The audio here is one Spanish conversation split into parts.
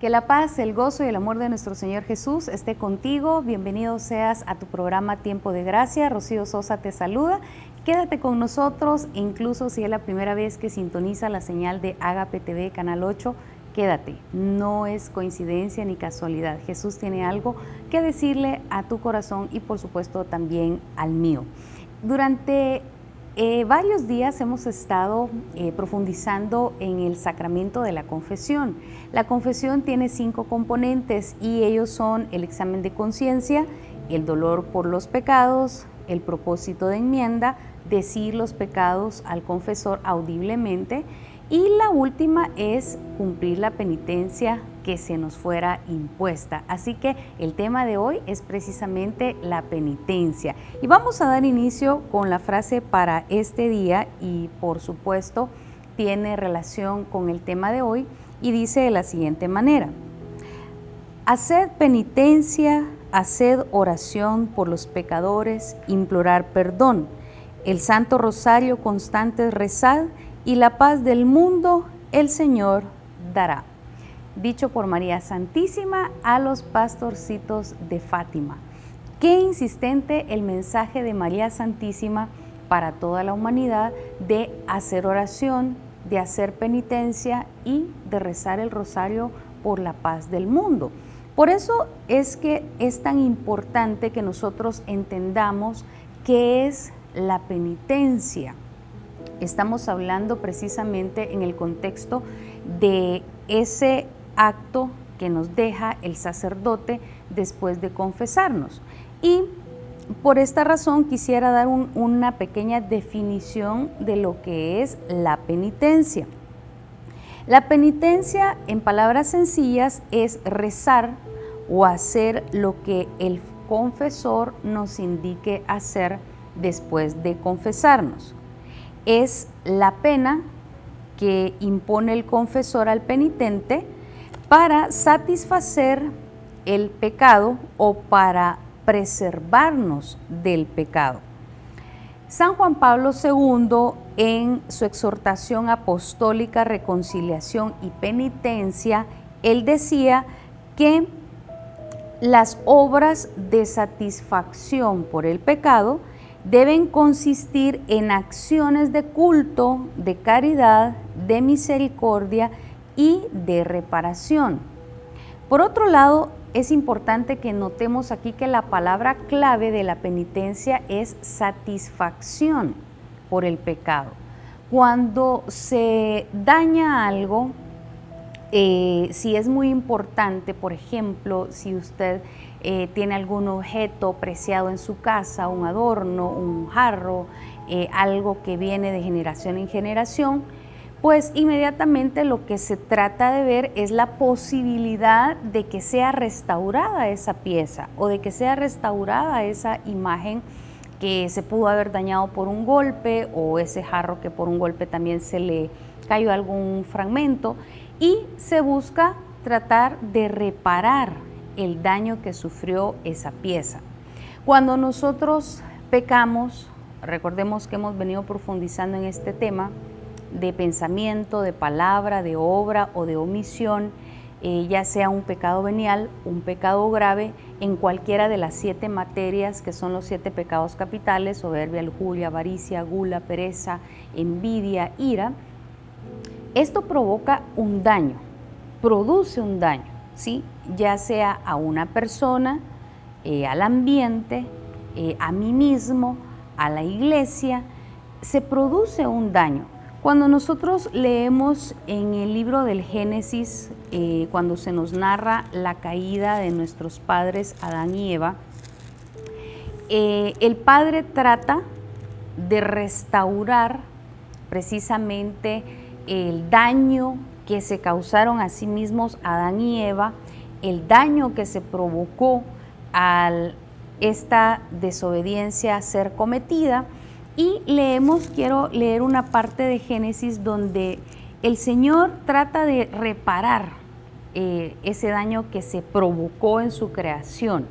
Que la paz, el gozo y el amor de nuestro Señor Jesús esté contigo. Bienvenido seas a tu programa Tiempo de Gracia. Rocío Sosa te saluda. Quédate con nosotros, incluso si es la primera vez que sintoniza la señal de Agape TV Canal 8. Quédate, no es coincidencia ni casualidad. Jesús tiene algo que decirle a tu corazón y por supuesto también al mío. Durante varios días hemos estado profundizando en el sacramento de la confesión. La confesión tiene 5 componentes y ellos son el examen de conciencia, el dolor por los pecados, el propósito de enmienda, decir los pecados al confesor audiblemente, y la última es cumplir la penitencia que se nos fuera impuesta. Así que el tema de hoy es precisamente la penitencia. Y vamos a dar inicio con la frase para este día y por supuesto tiene relación con el tema de hoy y dice de la siguiente manera: haced penitencia, haced oración por los pecadores, implorar perdón, el Santo Rosario constante rezad, y la paz del mundo el Señor dará. Dicho por María Santísima a los pastorcitos de Fátima. Qué insistente el mensaje de María Santísima para toda la humanidad de hacer oración, de hacer penitencia y de rezar el rosario por la paz del mundo. Por eso es que es tan importante que nosotros entendamos qué es la penitencia. Estamos hablando precisamente en el contexto de ese acto que nos deja el sacerdote después de confesarnos. Y por esta razón quisiera dar una pequeña definición de lo que es la penitencia. La penitencia, en palabras sencillas, es rezar o hacer lo que el confesor nos indique hacer después de confesarnos. Es la pena que impone el confesor al penitente para satisfacer el pecado o para preservarnos del pecado. San Juan Pablo II, en su exhortación apostólica Reconciliación y Penitencia, él decía que las obras de satisfacción por el pecado deben consistir en acciones de culto, de caridad, de misericordia y de reparación. Por otro lado, es importante que notemos aquí que la palabra clave de la penitencia es satisfacción por el pecado. Cuando se daña algo, si es muy importante, por ejemplo, si usted tiene algún objeto preciado en su casa, un adorno, un jarro, algo que viene de generación en generación, pues inmediatamente lo que se trata de ver es la posibilidad de que sea restaurada esa pieza o de que sea restaurada esa imagen que se pudo haber dañado por un golpe, o ese jarro que por un golpe también se le cayó algún fragmento, y se busca tratar de reparar el daño que sufrió esa pieza. Cuando nosotros pecamos, recordemos que hemos venido profundizando en este tema de pensamiento, de palabra, de obra o de omisión, ya sea un pecado venial, un pecado grave, en cualquiera de las 7 materias que son los 7 pecados capitales: soberbia, lujuria, avaricia, gula, pereza, envidia, ira. Esto provoca un daño, produce un daño, ¿sí? Ya sea a una persona, al ambiente, a mí mismo, a la iglesia, se produce un daño. Cuando nosotros leemos en el libro del Génesis, cuando se nos narra la caída de nuestros padres Adán y Eva, el Padre trata de restaurar precisamente el daño que se causaron a sí mismos Adán y Eva, el daño que se provocó al esta desobediencia ser cometida. Y quiero leer una parte de Génesis donde el Señor trata de reparar ese daño que se provocó en su creación.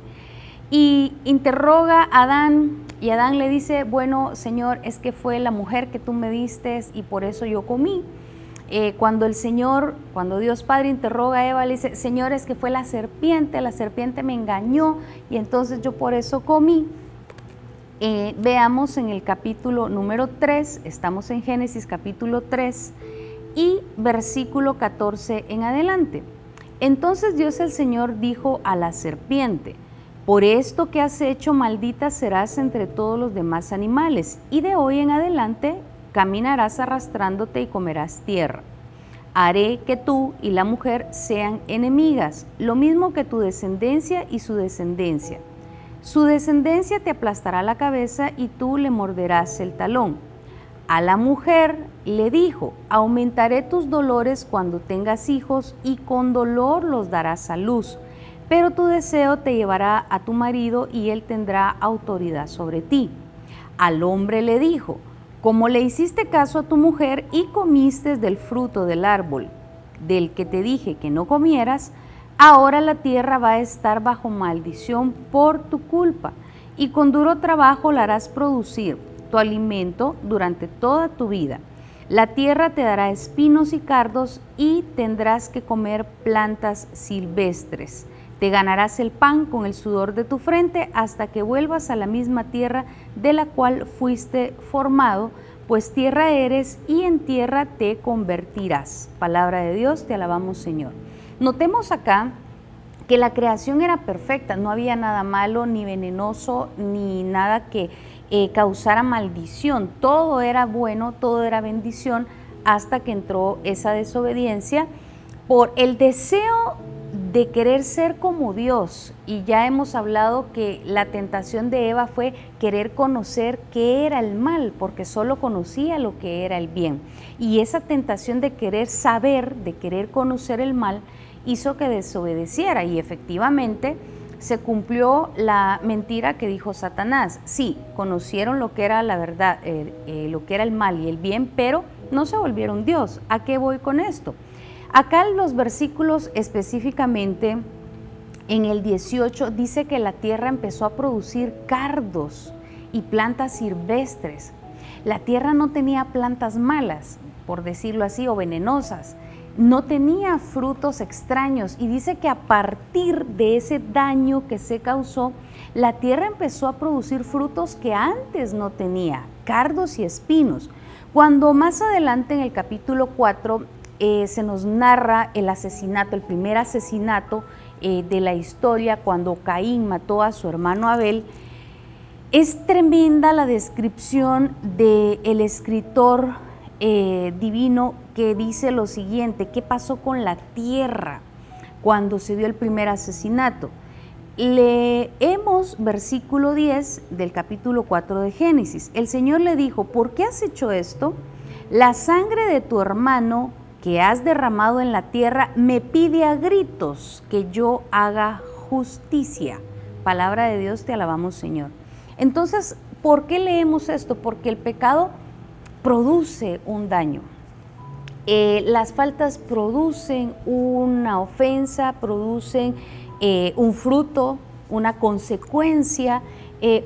Y interroga a Adán, y Adán le dice: bueno, Señor, es que fue la mujer que tú me diste y por eso yo comí. Cuando Dios Padre interroga a Eva, le dice, Señor, es que fue la serpiente me engañó y entonces yo por eso comí. Veamos en el capítulo número 3, estamos en Génesis capítulo 3 y versículo 14 en adelante. Entonces Dios el Señor dijo a la serpiente, por esto que has hecho, maldita serás entre todos los demás animales, y de hoy en adelante caminarás arrastrándote y comerás tierra. Haré que tú y la mujer sean enemigas, lo mismo que tu descendencia y su descendencia. Su descendencia te aplastará la cabeza y tú le morderás el talón. A la mujer le dijo, aumentaré tus dolores cuando tengas hijos y con dolor los darás a luz, pero tu deseo te llevará a tu marido y él tendrá autoridad sobre ti. Al hombre le dijo, como le hiciste caso a tu mujer y comiste del fruto del árbol, del que te dije que no comieras, ahora la tierra va a estar bajo maldición por tu culpa, y con duro trabajo la harás producir tu alimento durante toda tu vida. La tierra te dará espinos y cardos, y tendrás que comer plantas silvestres. Te ganarás el pan con el sudor de tu frente hasta que vuelvas a la misma tierra de la cual fuiste formado, pues tierra eres y en tierra te convertirás. Palabra de Dios, te alabamos, Señor. Notemos acá que la creación era perfecta, no había nada malo, ni venenoso, ni nada que causara maldición. Todo era bueno, todo era bendición, hasta que entró esa desobediencia por el deseo de querer ser como Dios. Y ya hemos hablado que la tentación de Eva fue querer conocer qué era el mal, porque solo conocía lo que era el bien. Y esa tentación de querer saber, de querer conocer el mal, hizo que desobedeciera, y efectivamente se cumplió la mentira que dijo Satanás. Sí, conocieron lo que era la verdad, lo que era el mal y el bien, pero no se volvieron Dios. ¿A qué voy con esto? Acá en los versículos específicamente, en el 18, dice que la tierra empezó a producir cardos y plantas silvestres. La tierra no tenía plantas malas, por decirlo así, o venenosas. No tenía frutos extraños, y dice que a partir de ese daño que se causó, la tierra empezó a producir frutos que antes no tenía, cardos y espinos. Cuando más adelante en el capítulo 4 se nos narra el asesinato, el primer asesinato de la historia, cuando Caín mató a su hermano Abel, es tremenda la descripción del escritor divino, que dice lo siguiente: ¿qué pasó con la tierra cuando se dio el primer asesinato? Leemos versículo 10 del capítulo 4 de Génesis. El Señor le dijo, ¿por qué has hecho esto? La sangre de tu hermano que has derramado en la tierra me pide a gritos que yo haga justicia. Palabra de Dios, te alabamos, Señor. Entonces, ¿por qué leemos esto? Porque el pecado produce un daño. Las faltas producen una ofensa, producen un fruto, una consecuencia,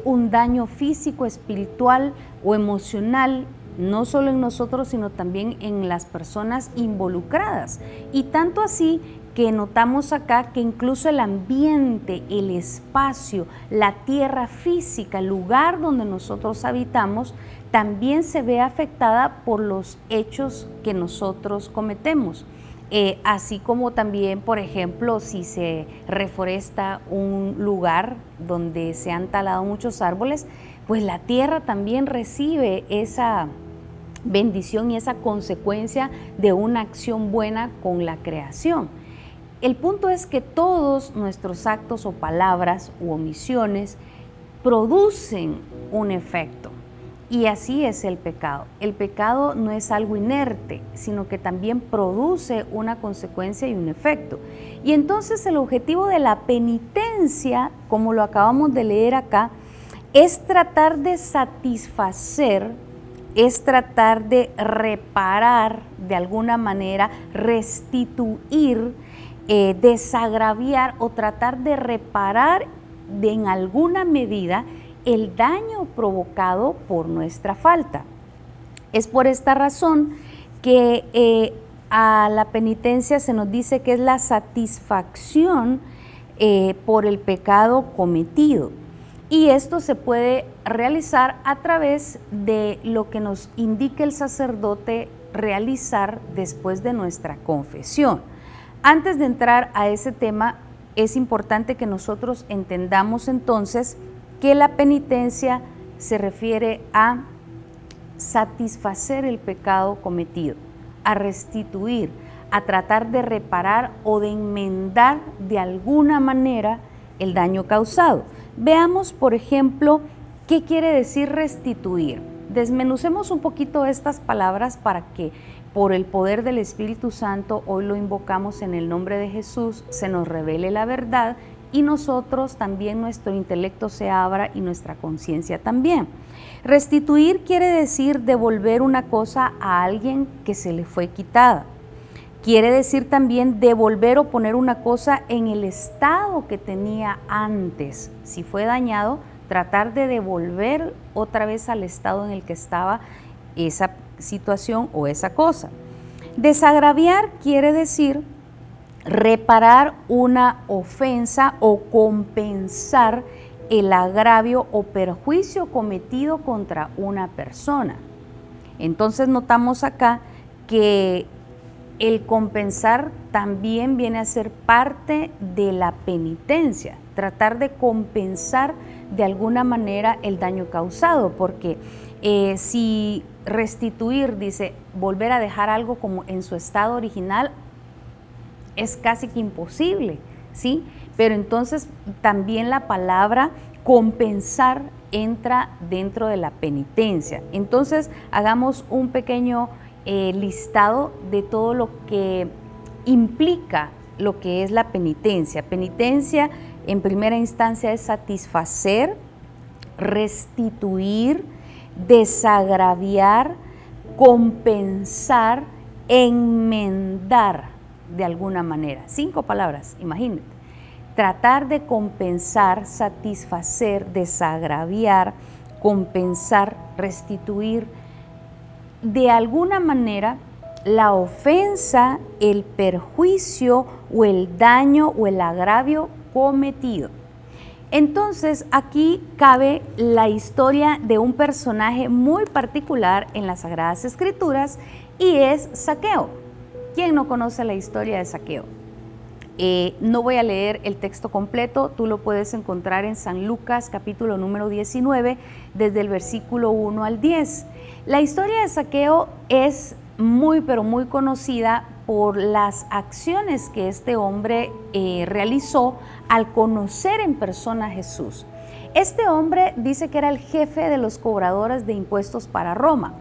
un daño físico, espiritual o emocional, no solo en nosotros, sino también en las personas involucradas. Y tanto así que notamos acá que incluso el ambiente, el espacio, la tierra física, el lugar donde nosotros habitamos, también se ve afectada por los hechos que nosotros cometemos. Así como también, por ejemplo, si se reforesta un lugar donde se han talado muchos árboles, pues la tierra también recibe esa bendición y esa consecuencia de una acción buena con la creación. El punto es que todos nuestros actos o palabras u omisiones producen un efecto. Y así es el pecado. El pecado no es algo inerte, sino que también produce una consecuencia y un efecto. Y entonces el objetivo de la penitencia, como lo acabamos de leer acá, es tratar de satisfacer, es tratar de reparar de alguna manera, restituir, desagraviar o tratar de reparar en alguna medida el daño provocado por nuestra falta. Es por esta razón que a la penitencia se nos dice que es la satisfacción por el pecado cometido. Y esto se puede realizar a través de lo que nos indica el sacerdote realizar después de nuestra confesión. Antes de entrar a ese tema, es importante que nosotros entendamos entonces que la penitencia se refiere a satisfacer el pecado cometido, a restituir, a tratar de reparar o de enmendar de alguna manera el daño causado. Veamos, por ejemplo, qué quiere decir restituir. Desmenucemos un poquito estas palabras para que por el poder del Espíritu Santo, hoy lo invocamos en el nombre de Jesús, se nos revele la verdad y nosotros también nuestro intelecto se abra y nuestra conciencia también. Restituir quiere decir devolver una cosa a alguien que se le fue quitada. Quiere decir también devolver o poner una cosa en el estado que tenía antes. Si fue dañado, tratar de devolver otra vez al estado en el que estaba esa situación o esa cosa. Desagraviar quiere decir reparar una ofensa o compensar el agravio o perjuicio cometido contra una persona. Entonces notamos acá que el compensar también viene a ser parte de la penitencia, tratar de compensar de alguna manera el daño causado, porque si restituir dice volver a dejar algo como en su estado original, es casi que imposible, ¿sí? Pero entonces también la palabra compensar entra dentro de la penitencia. Entonces hagamos un pequeño listado de todo lo que implica lo que es la penitencia. Penitencia en primera instancia es satisfacer, restituir, desagraviar, compensar, enmendar de alguna manera. 5 palabras, imagínate. Tratar de compensar, satisfacer, desagraviar, compensar, restituir, de alguna manera la ofensa, el perjuicio o el daño o el agravio cometido. Entonces aquí cabe la historia de un personaje muy particular en las Sagradas Escrituras y es Zaqueo. ¿Quién no conoce la historia de Zaqueo? No voy a leer el texto completo, tú lo puedes encontrar en San Lucas capítulo número 19 desde el versículo 1 al 10. La historia de Zaqueo es muy pero muy conocida por las acciones que este hombre realizó al conocer en persona a Jesús. Este hombre dice que era el jefe de los cobradores de impuestos para Roma.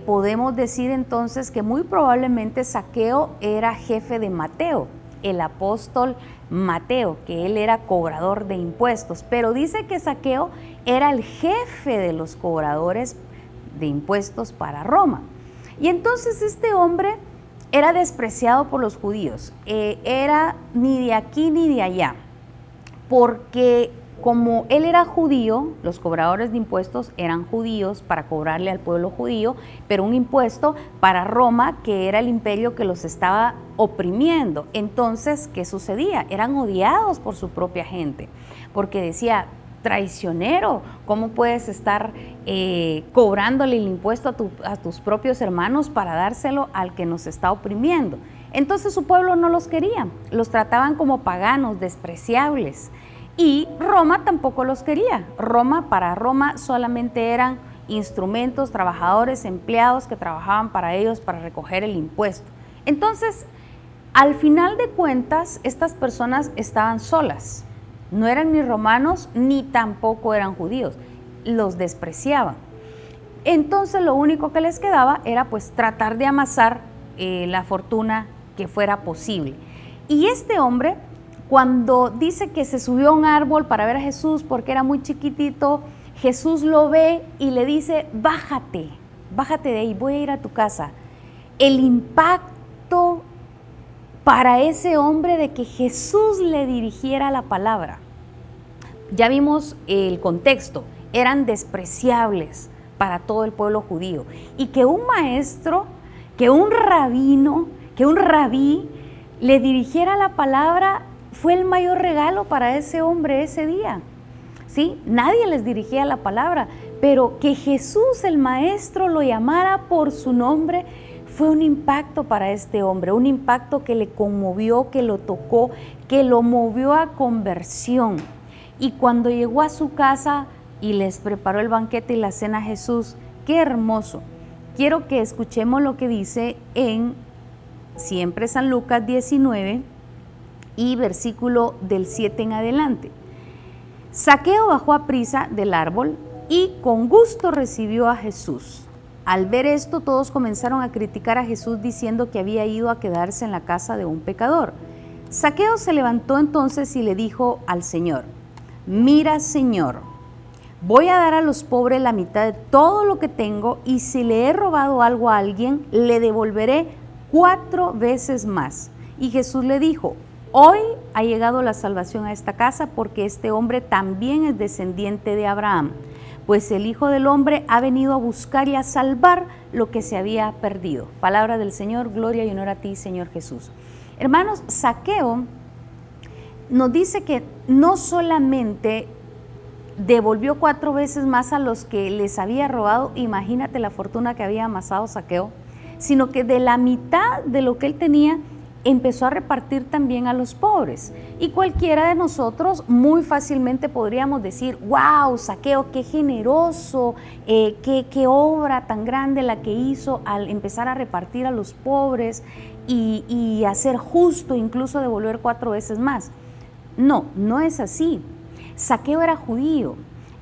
Podemos decir entonces que muy probablemente Zaqueo era jefe de Mateo, el apóstol Mateo, que él era cobrador de impuestos, pero dice que Zaqueo era el jefe de los cobradores de impuestos para Roma. Y entonces este hombre era despreciado por los judíos, era ni de aquí ni de allá, porque como él era judío, los cobradores de impuestos eran judíos para cobrarle al pueblo judío, pero un impuesto para Roma, que era el imperio que los estaba oprimiendo. Entonces, ¿qué sucedía? Eran odiados por su propia gente, porque decía: traicionero, ¿cómo puedes estar cobrándole el impuesto a tus propios hermanos para dárselo al que nos está oprimiendo? Entonces su pueblo no los quería, los trataban como paganos, despreciables. Y Roma tampoco los quería. Para Roma solamente eran instrumentos, trabajadores, empleados que trabajaban para ellos para recoger el impuesto. Entonces, al final de cuentas, estas personas estaban solas. No eran ni romanos ni tampoco eran judíos. Los despreciaban. Entonces, lo único que les quedaba era pues tratar de amasar la fortuna que fuera posible. Y este hombre, cuando dice que se subió a un árbol para ver a Jesús porque era muy chiquitito, Jesús lo ve y le dice: bájate de ahí, voy a ir a tu casa. El impacto para ese hombre de que Jesús le dirigiera la palabra. Ya vimos el contexto, eran despreciables para todo el pueblo judío. Y que un maestro que un rabino, que un rabí le dirigiera la palabra fue el mayor regalo para ese hombre ese día. ¿Sí? Nadie les dirigía la palabra, pero que Jesús el Maestro lo llamara por su nombre fue un impacto para este hombre, un impacto que le conmovió, que lo tocó, que lo movió a conversión. Y cuando llegó a su casa y les preparó el banquete y la cena a Jesús, ¡qué hermoso! Quiero que escuchemos lo que dice en siempre San Lucas 19 y versículo del 7 en adelante. Zaqueo bajó a prisa del árbol y con gusto recibió a Jesús. Al ver esto, todos comenzaron a criticar a Jesús diciendo que había ido a quedarse en la casa de un pecador. Zaqueo se levantó entonces y le dijo al Señor: mira, Señor, voy a dar a los pobres la mitad de todo lo que tengo, y si le he robado algo a alguien, le devolveré 4 veces más. Y Jesús le dijo: hoy ha llegado la salvación a esta casa, porque este hombre también es descendiente de Abraham, pues el Hijo del Hombre ha venido a buscar y a salvar lo que se había perdido. Palabra del Señor, gloria y honor a ti, Señor Jesús. Hermanos, Zaqueo nos dice que no solamente devolvió 4 veces más a los que les había robado, imagínate la fortuna que había amasado Zaqueo, sino que de la mitad de lo que él tenía, empezó a repartir también a los pobres. Y cualquiera de nosotros muy fácilmente podríamos decir: wow, Zaqueo, qué generoso, qué obra tan grande la que hizo al empezar a repartir a los pobres y a ser justo, incluso devolver 4 veces más. No, no es así. Zaqueo era judío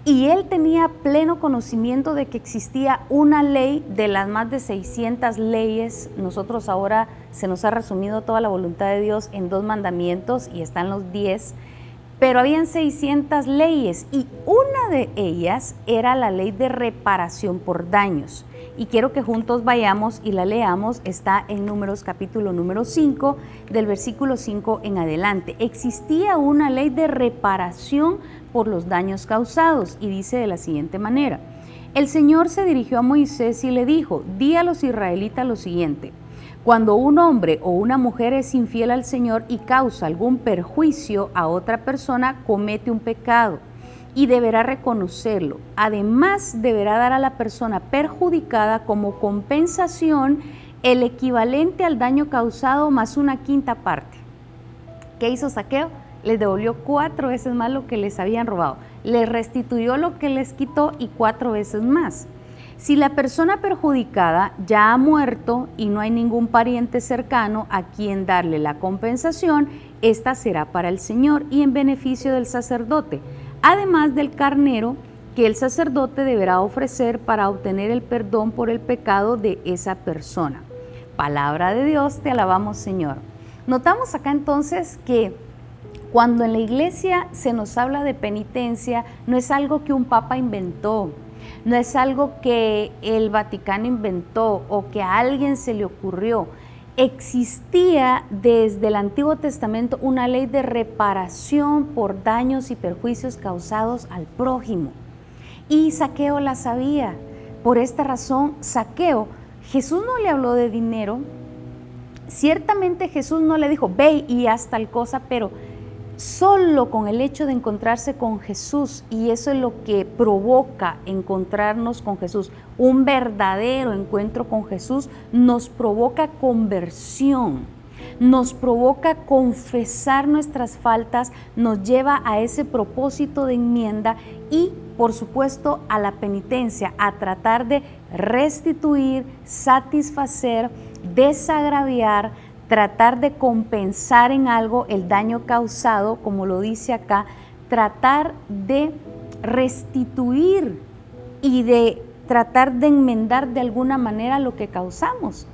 y él tenía pleno conocimiento de que existía una ley de las más de 600 leyes. Nosotros ahora se nos ha resumido toda la voluntad de Dios en 2 mandamientos y están los 10, pero habían 600 leyes y una de ellas era la ley de reparación por daños. Y quiero que juntos vayamos y la leamos. Está en Números capítulo número 5, del versículo 5 en adelante. Existía una ley de reparación por los daños causados y dice de la siguiente manera: el Señor se dirigió a Moisés y le dijo: di a los israelitas lo siguiente: cuando un hombre o una mujer es infiel al Señor y causa algún perjuicio a otra persona, comete un pecado y deberá reconocerlo. Además, deberá dar a la persona perjudicada como compensación el equivalente al daño causado más 1/5 parte. ¿Qué hizo Zaqueo? Les devolvió 4 veces más lo que les habían robado. Les restituyó lo que les quitó y 4 veces más. Si la persona perjudicada ya ha muerto y no hay ningún pariente cercano a quien darle la compensación, esta será para el Señor y en beneficio del sacerdote, además del carnero que el sacerdote deberá ofrecer para obtener el perdón por el pecado de esa persona. Palabra de Dios, te alabamos, Señor. Notamos acá entonces que cuando en la iglesia se nos habla de penitencia, no es algo que un papa inventó, no es algo que el Vaticano inventó o que a alguien se le ocurrió. Existía desde el Antiguo Testamento una ley de reparación por daños y perjuicios causados al prójimo. Y Zaqueo la sabía. Por esta razón, Zaqueo, Jesús no le habló de dinero. Ciertamente Jesús no le dijo: ve y haz tal cosa, pero solo con el hecho de encontrarse con Jesús, y eso es lo que provoca encontrarnos con Jesús, un verdadero encuentro con Jesús nos provoca conversión, nos provoca confesar nuestras faltas, nos lleva a ese propósito de enmienda y, por supuesto, a la penitencia, a tratar de restituir, satisfacer, desagraviar, tratar de compensar en algo el daño causado, como lo dice acá, tratar de restituir y de tratar de enmendar de alguna manera lo que causamos.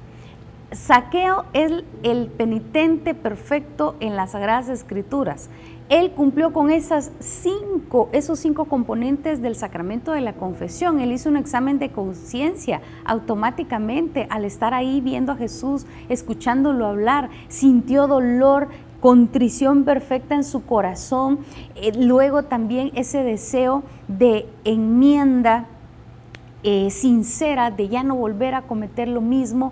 Zaqueo es el penitente perfecto en las Sagradas Escrituras. Él cumplió con esos 5 componentes del sacramento de la confesión. Él hizo un examen de conciencia automáticamente al estar ahí viendo a Jesús, escuchándolo hablar. Sintió dolor, contrición perfecta en su corazón. Luego también ese deseo de enmienda sincera, de ya no volver a cometer lo mismo.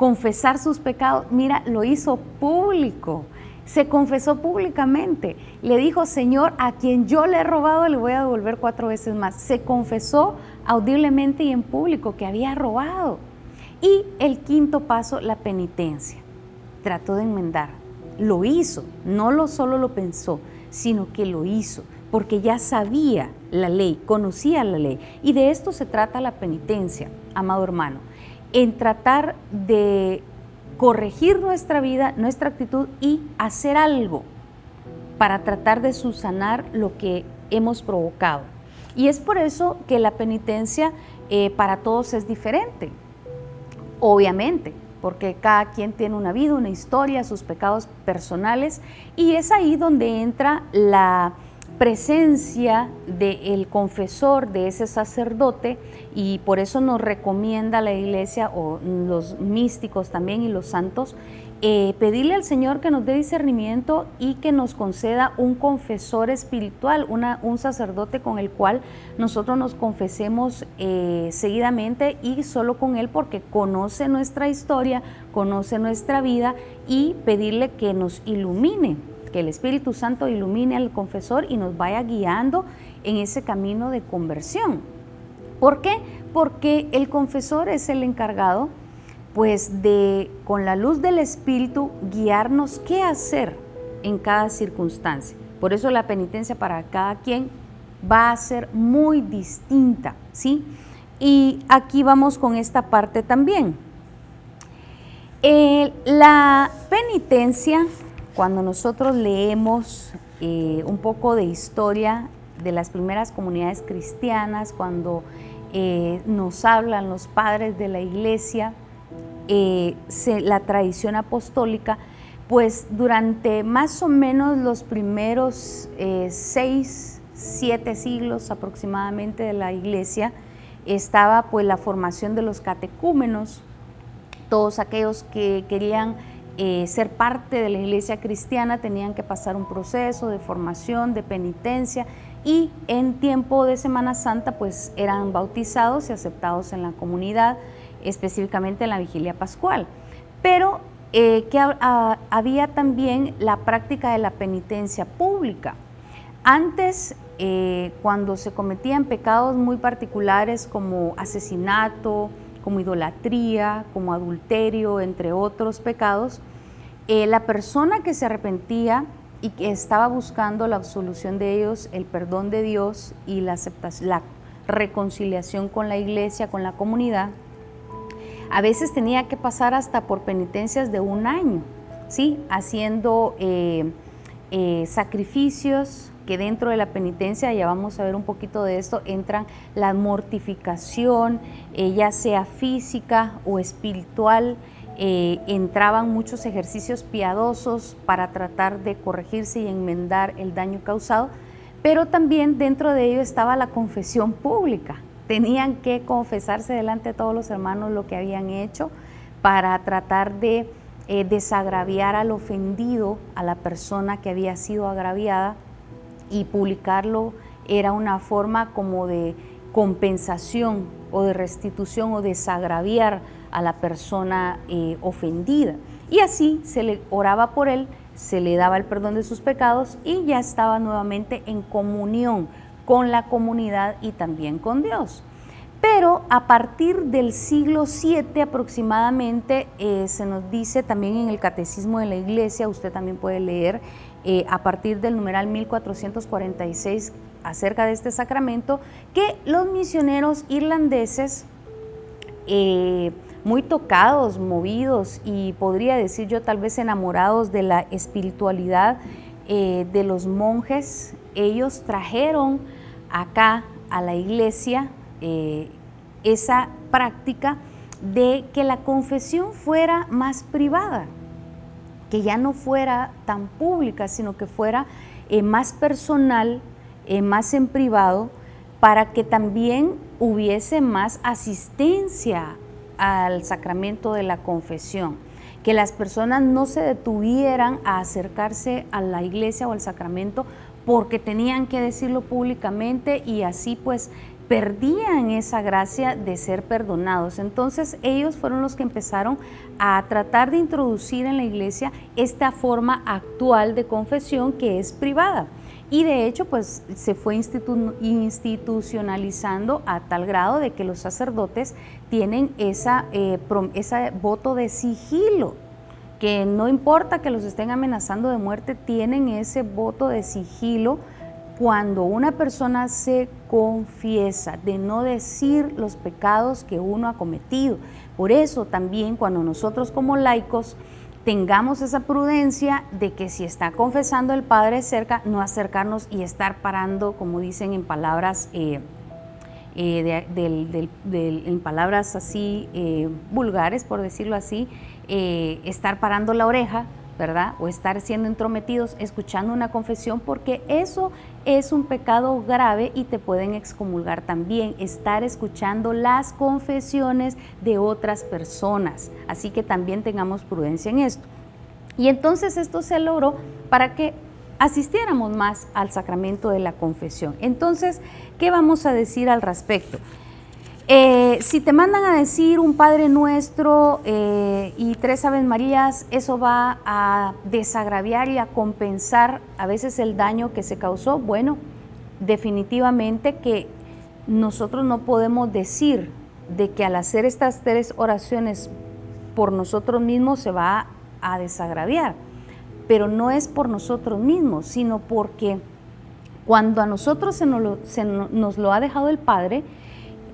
confesar sus pecados. Mira, lo hizo público, se confesó públicamente. Le dijo: Señor, a quien yo le he robado le voy a devolver 4 veces más. Se confesó audiblemente y en público que había robado. Y el quinto paso, la penitencia. Trató de enmendar, lo hizo, no solo lo pensó, sino que lo hizo, porque ya sabía la ley, conocía la ley. Y de esto se trata la penitencia, amado hermano, en tratar de corregir nuestra vida, nuestra actitud y hacer algo para tratar de subsanar lo que hemos provocado. Y es por eso que la penitencia para todos es diferente, obviamente, porque cada quien tiene una vida, una historia, sus pecados personales, y es ahí donde entra la presencia del confesor, de ese sacerdote, y por eso nos recomienda la iglesia, o los místicos también y los santos, pedirle al Señor que nos dé discernimiento y que nos conceda un confesor espiritual, un sacerdote con el cual nosotros nos confesemos seguidamente, y solo con él, porque conoce nuestra historia, conoce nuestra vida, y pedirle que nos ilumine, que el Espíritu Santo ilumine al confesor y nos vaya guiando en ese camino de conversión. ¿Por qué? Porque el confesor es el encargado, pues, de, con la luz del Espíritu, guiarnos qué hacer en cada circunstancia. Por eso la penitencia para cada quien va a ser muy distinta, ¿sí? Y aquí vamos con esta parte también. La penitencia, cuando nosotros leemos un poco de historia de las primeras comunidades cristianas, cuando nos hablan los padres de la iglesia, la tradición apostólica, pues durante más o menos los primeros 6, 7 siglos aproximadamente de la iglesia, estaba pues la formación de los catecúmenos, todos aquellos que querían ser parte de la iglesia cristiana tenían que pasar un proceso de formación, de penitencia, y en tiempo de Semana Santa pues eran bautizados y aceptados en la comunidad, específicamente en la vigilia pascual. Pero había también la práctica de la penitencia pública. Antes, cuando se cometían pecados muy particulares como asesinato, como idolatría, como adulterio, entre otros pecados, la persona que se arrepentía y que estaba buscando la absolución de ellos, el perdón de Dios y la reconciliación con la iglesia, con la comunidad, a veces tenía que pasar hasta por penitencias de 1 año, ¿sí? Haciendo sacrificios, que dentro de la penitencia, ya vamos a ver un poquito de esto, entran la mortificación, ya sea física o espiritual. Entraban muchos ejercicios piadosos para tratar de corregirse y enmendar el daño causado, pero también dentro de ello estaba la confesión pública. Tenían que confesarse delante de todos los hermanos lo que habían hecho para tratar de desagraviar al ofendido, a la persona que había sido agraviada, y publicarlo era una forma como de compensación o de restitución o desagraviar a la persona ofendida. Y así se le oraba por él, se le daba el perdón de sus pecados y ya estaba nuevamente en comunión con la comunidad y también con Dios. Pero a partir del siglo VII aproximadamente, se nos dice también en el Catecismo de la Iglesia, usted también puede leer a partir del numeral 1446 acerca de este sacramento, que los misioneros irlandeses, muy tocados, movidos y podría decir yo tal vez enamorados de la espiritualidad de los monjes, ellos trajeron acá a la iglesia esa práctica de que la confesión fuera más privada, que ya no fuera tan pública, sino que fuera más personal, más en privado, para que también hubiese más asistencia al sacramento de la confesión, que las personas no se detuvieran a acercarse a la iglesia o al sacramento porque tenían que decirlo públicamente y así pues perdían esa gracia de ser perdonados. Entonces ellos fueron los que empezaron a tratar de introducir en la iglesia esta forma actual de confesión que es privada. Y de hecho, pues se fue institucionalizando a tal grado de que los sacerdotes tienen ese voto de sigilo, que no importa que los estén amenazando de muerte, tienen ese voto de sigilo cuando una persona se confiesa de no decir los pecados que uno ha cometido. Por eso también cuando nosotros como laicos tengamos esa prudencia de que si está confesando el Padre cerca, no acercarnos y estar parando, como dicen en palabras, en palabras así vulgares, por decirlo así, estar parando la oreja, ¿verdad? O estar siendo entrometidos, escuchando una confesión, porque eso es un pecado grave y te pueden excomulgar también, estar escuchando las confesiones de otras personas. Así que también tengamos prudencia en esto. Y entonces esto se logró para que asistiéramos más al sacramento de la confesión. Entonces, ¿qué vamos a decir al respecto? Si te mandan a decir un Padre Nuestro y 3 Aves Marías, eso va a desagraviar y a compensar a veces el daño que se causó. Bueno, definitivamente que nosotros no podemos decir de que al hacer estas 3 oraciones por nosotros mismos se va a desagraviar, pero no es por nosotros mismos, sino porque cuando a nosotros nos lo ha dejado el Padre,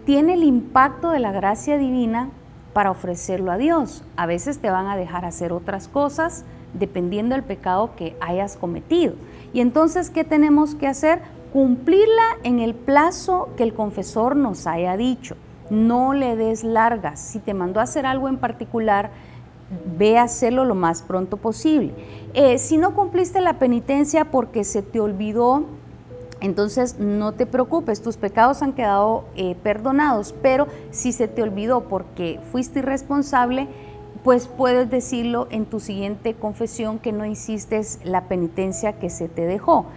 tiene el impacto de la gracia divina para ofrecerlo a Dios. A veces te van a dejar hacer otras cosas dependiendo del pecado que hayas cometido. Y entonces, ¿qué tenemos que hacer? Cumplirla en el plazo que el confesor nos haya dicho. No le des largas. Si te mandó a hacer algo en particular, ve a hacerlo lo más pronto posible. Si no cumpliste la penitencia porque se te olvidó, entonces no te preocupes, tus pecados han quedado perdonados, pero si se te olvidó porque fuiste irresponsable, pues puedes decirlo en tu siguiente confesión que no hiciste la penitencia que se te dejó.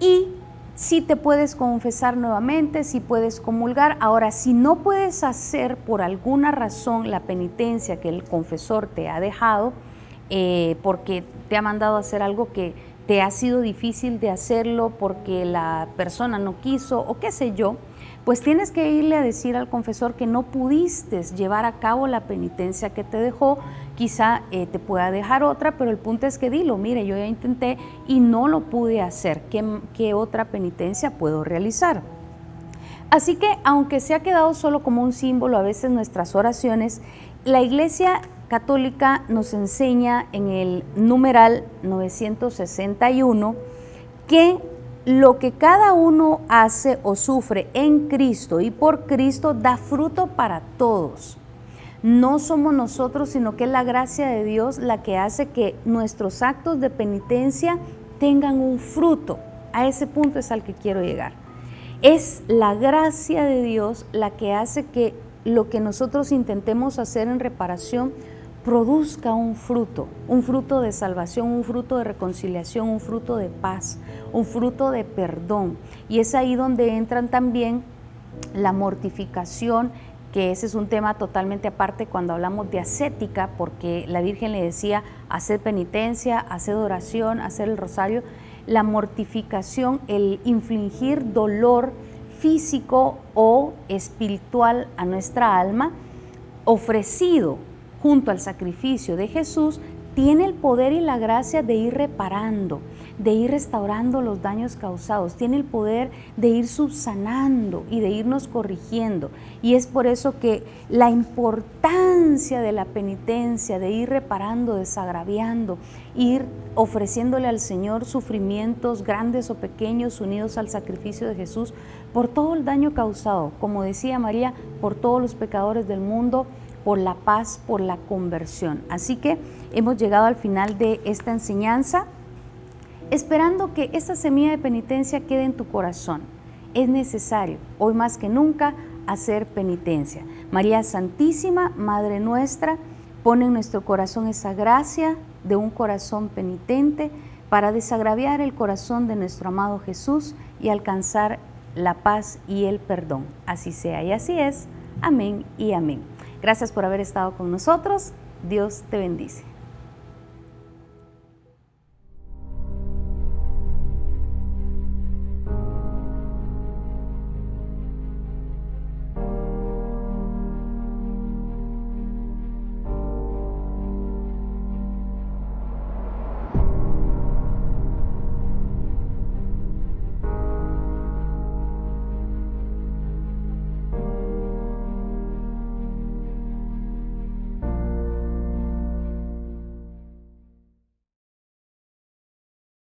Y si te puedes confesar nuevamente, si puedes comulgar. Ahora, si no puedes hacer por alguna razón la penitencia que el confesor te ha dejado, porque te ha mandado a hacer algo que te ha sido difícil de hacerlo porque la persona no quiso o qué sé yo, pues tienes que irle a decir al confesor que no pudiste llevar a cabo la penitencia que te dejó. Quizá te pueda dejar otra, pero el punto es que dilo, mire, yo ya intenté y no lo pude hacer, ¿qué otra penitencia puedo realizar? Así que aunque se ha quedado solo como un símbolo a veces nuestras oraciones, la Iglesia Católica nos enseña en el numeral 961 que lo que cada uno hace o sufre en Cristo y por Cristo da fruto para todos. No somos nosotros, sino que es la gracia de Dios la que hace que nuestros actos de penitencia tengan un fruto. A ese punto es al que quiero llegar. Es la gracia de Dios la que hace que lo que nosotros intentemos hacer en reparación produzca un fruto de salvación, un fruto de reconciliación, un fruto de paz, un fruto de perdón. Y es ahí donde entran también la mortificación, que ese es un tema totalmente aparte cuando hablamos de ascética, porque la Virgen le decía hacer penitencia, hacer oración, hacer el rosario. La mortificación, el infligir dolor físico o espiritual a nuestra alma, ofrecido junto al sacrificio de Jesús, tiene el poder y la gracia de ir reparando, de ir restaurando los daños causados, tiene el poder de ir subsanando y de irnos corrigiendo. Y es por eso que la importancia de la penitencia, de ir reparando, desagraviando, ir ofreciéndole al Señor sufrimientos grandes o pequeños unidos al sacrificio de Jesús por todo el daño causado, como decía María, por todos los pecadores del mundo, por la paz, por la conversión. Así que hemos llegado al final de esta enseñanza, esperando que esta semilla de penitencia quede en tu corazón. Es necesario, hoy más que nunca, hacer penitencia. María Santísima, Madre nuestra, pone en nuestro corazón esa gracia de un corazón penitente para desagraviar el corazón de nuestro amado Jesús y alcanzar la paz y el perdón. Así sea y así es. Amén y amén. Gracias por haber estado con nosotros. Dios te bendice.